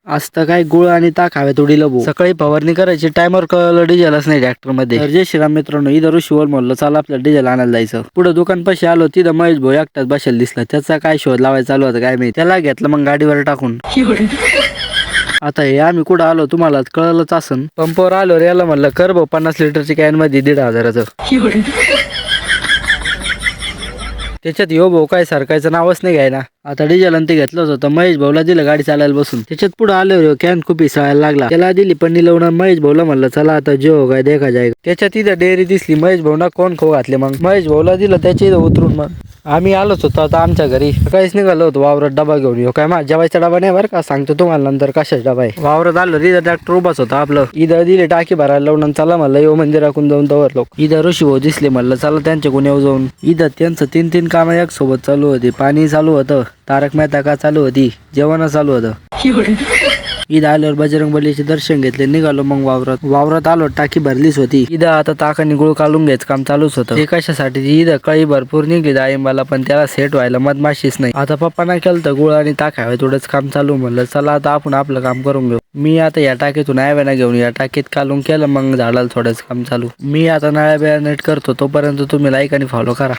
आज तर काय गुळ आणि ताक हवे उडीला भाऊ. सकाळी फवारणी करायची टायमर कळलं डिझेलच नाही ट्रॅक्टर मध्ये. तर जय श्रीराम मित्रांनो, इथं ऋषीवर म्हणलं चला आपल्याला डिझेल आणायला जायचं. पुढे दुकान पाशी आलो, तिथं महेश भाऊ एकटाच बसेल दिसला. त्याचा काय शोध लावायचा चालू होता काय माहिती. त्याला घेतलं मग गाडीवर टाकून. आता हे आम्ही कुठं आलो तुम्हाला कळलंच असन. पंपावर आलो रे, याला म्हणलं कर भाऊ 50 लिटरची कॅन मध्ये 1,500चं. त्याच्यात यो भाऊ काय सरकायचं नावच नाही घ्यायला. आता डिझेल ते घेतलंच होतं, महेश भाऊला दिलं गाडी चालायला बसून. त्याच्यात पुढे आलो रे, कॅन खूप हिसाळायला लागला. त्याला दिली पन्नी लावून महेश भाऊला म्हणलं चला आता जो काय देखा जाय. त्याच्यात इथं डेअरी दिसली. महेश भाऊना कोण खाऊ घातले. मग महेश भाऊला दिलं त्याच्या इथं उतरून. मग आम्ही आलोच होतो आता आमच्या घरी. काहीच निघालो होतो वावरात डबा घेऊन. येऊ काय माझ्या जेवायचा डबा नाही बरं का, सांगतो तुम्हाला नंतर कशाचा डबा आहे. वावरात आलो रे, ट्रॅक्टर उभाच होता आपलं. इथं दिले टाकी भरायला लावून. चला म्हणलं येऊ मंदिराकडून जाऊन तवर लोक. इथं ऋषी भाऊ दिसले, म्हणलं चला त्यांच्याकडून येऊ जाऊन. इथं त्यांचं 3 कामं एक सोबत चालू होती. पाणी चालू होतं, तारक मेहता का चालू होती, जेवण चालू होतं. इथं आल्यावर बजरंग बलीचे दर्शन घेतले, निघालो मग वावरात आलो. टाकी भरलीच होती. इथं आता ताकाने गुळ काढून घ्यायचं काम चालूच होतं. ते कशासाठी, इथं कळी भरपूर निघली डाळिंबाला, पण त्याला सेट व्हायला मधमाशीच नाही. आता पप्पाना केलं तर गुळ आणि ताक हवे थोडंच काम चालू. म्हणलं चला आता आपण आपलं काम करून घेऊ. मी आता या टाकीतून नळ्या घेऊन या टाकीत काढून केलं, मग झाडाला थोडंच काम चालू. मी आता नळ्या बिळ्या नीट करतो, तोपर्यंत तुम्ही लाईक आणि फॉलो करा.